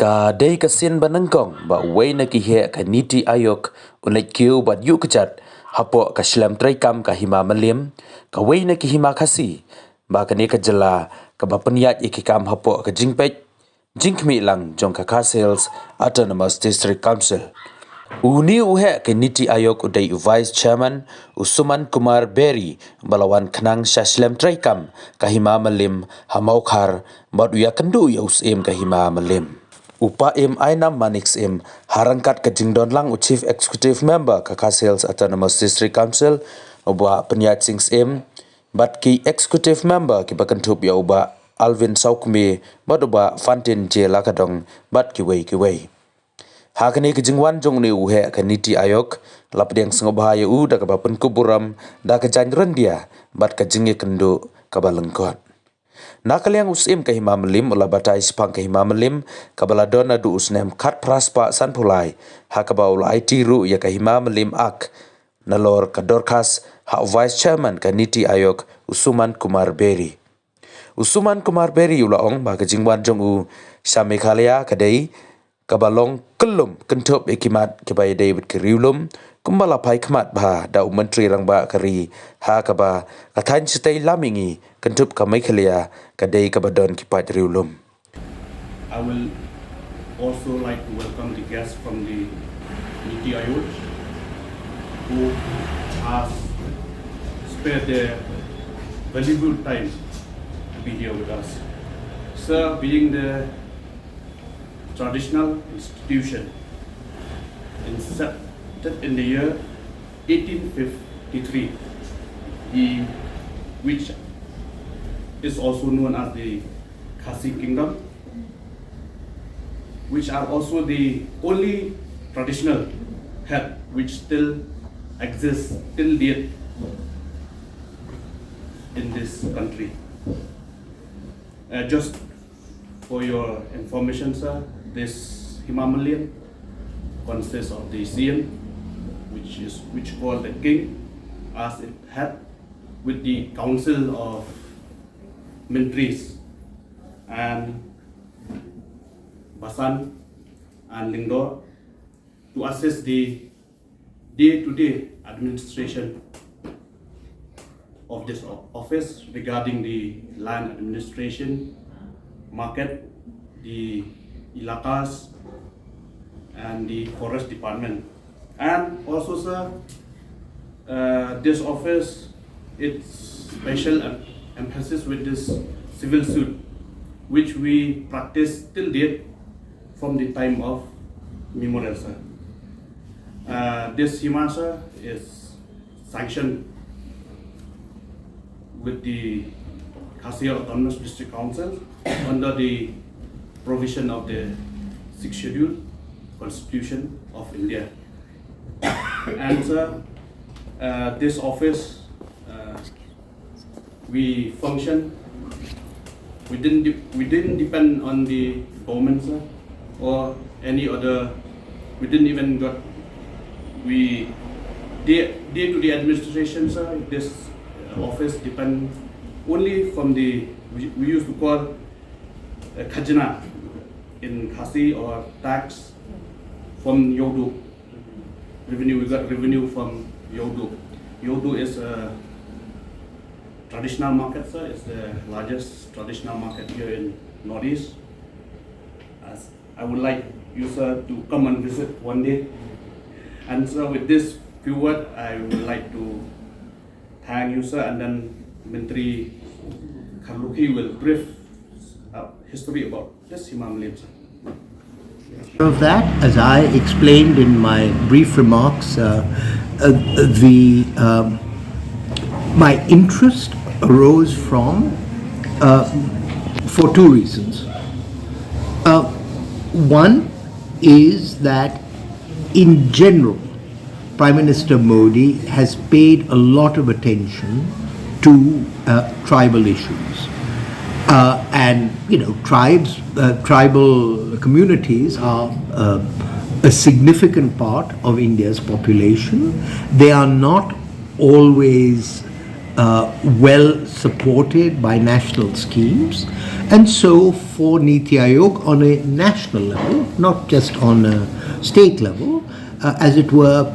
Ka day ka sien banyngkong ba way na kihe ka NITI Aayog unai kiu ba ïuhkjat hapo ka trei ka Hima Mylliem ka way na ki Hima kasi ba ka ne ka jela ka ba penyat ikikam hapo ka jingkmi lang jong ka sales Autonomous District Council. Uni uhe ke NITI Aayog udai Vice Chairman Usuman Kumar Berry balawan kenang trei ka Hima Mylliem hamaukar bad uya kendu ya usim ka Hima Mylliem. Upa ainam manix harangkat ke jingdon lang Chief Executive Member ka Sales Autonomous District Council uba penyat sings bat ki Executive Member ki bakentup ya uba Alvin Saukmi bad uba Fantin J Lakadong bat ki wei. Hakani ke jingwan jong ni uhe ke NITI Aayog lapdeng sengobahaya da ka bapen kuburam da ka janjren dia bat ka jingi kendu ka balengkot. Nakaliang usim ka Hima Mylliem ula batai sipang ka Hima Mylliem kabaladon adu usnem kat praspa sanpulai hakaba ula IT ru ya ka Hima Mylliem ak nalor ka dorkas ha Vice Chairman ka NITI Aayog Usuman Kumar Berry. Usuman Kumar Berry ula ong ba ka jingwan jong u Samekhalaya kadai kabalong kelum kentup ikimat kibai David Kiriulum kumbala pai kemat bah da menteri rangba kari ha kaba katan sitai lamingi kentup ka Mekhalaya kadai kabadon kipat Riulum. I will also like to welcome the guests from the NITI Aayog who has spared their valuable time to be here with us. Sir, being the traditional institution incepted in the year 1853, which is also known as the Khasi Kingdom, which are also the only traditional head which still exists till date in this country. Just for your information, sir, this Hima Mylliem consists of the sien, which called the king as it head, with the council of ministries and Basan and Lingdor to assist the day-to-day administration of this office regarding the land administration, market, the ilakas, and the forest department. And also, sir, this office, its special emphasis with this civil suit, which we practice till date from the time of memorial, sir. This Hima, sir, is sanctioned with the Khasi Autonomous District Council under the provision of the 6th Schedule Constitution of India. And sir, this office, we function. We didn't depend on the government, sir, or any other. We didn't even got. We day-to-day administration, sir. This office depend only from the we used to call khajna in Khasi, or tax from Yodu. Revenue, we got revenue from Yodu. Yodu is a traditional market, sir. It's the largest traditional market here in Northeast. As I would like you, sir, to come and visit one day. And so with this few words, I would like to thank you, sir, and then Menteri Kharlukhi will brief history about this Hima Mylliem, sir. Of that, as I explained in my brief remarks, my interest arose from for two reasons. One is that in general, Prime Minister Modi has paid a lot of attention to tribal issues. And tribal communities are a significant part of India's population. They are not always well supported by national schemes, And so for NITI Aayog on a national level, not just on a state level, as it were,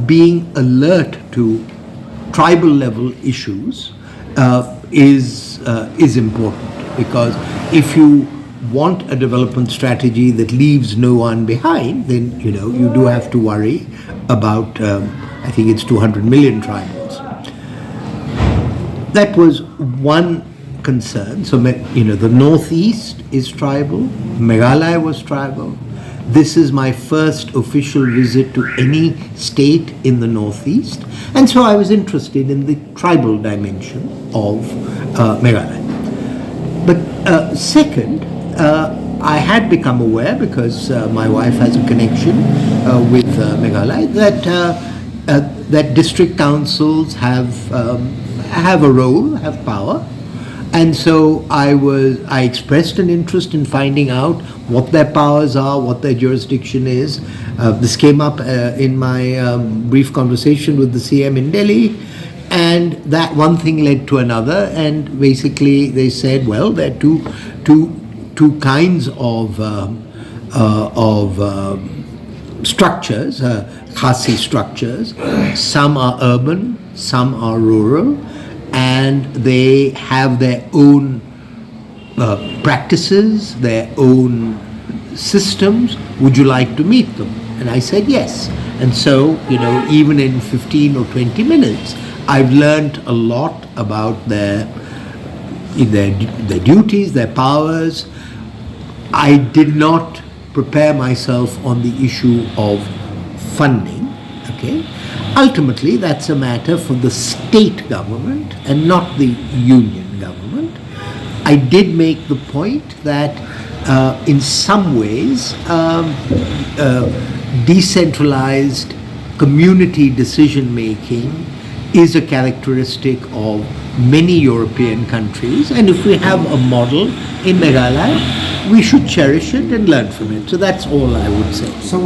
being alert to tribal level issues is important, because if you want a development strategy that leaves no one behind, then you do have to worry about I think it's 200 million tribals. That was one concern. So the northeast is tribal, Meghalaya was tribal. This is my first official visit to any state in the northeast, and so I was interested in the tribal dimension of Meghalaya. But second, I had become aware, because my wife has a connection with Meghalaya, that district councils have a role, have power. And so I expressed an interest in finding out what their powers are, what their jurisdiction is. This came up in my brief conversation with the CM in Delhi, and that one thing led to another, and basically they said, well, there are two kinds of structures, Khasi structures. Some are urban, some are rural, and they have their own practices, their own systems. Would you like to meet them? And I said yes. And so, even in 15 or 20 minutes, I've learned a lot about their duties, their powers. I did not prepare myself on the issue of funding, okay? Ultimately, that's a matter for the state government and not the union government. I did make the point that in some ways, decentralized community decision-making is a characteristic of many European countries, and if we have a model in Meghalaya, we should cherish it and learn from it. So that's all I would say. So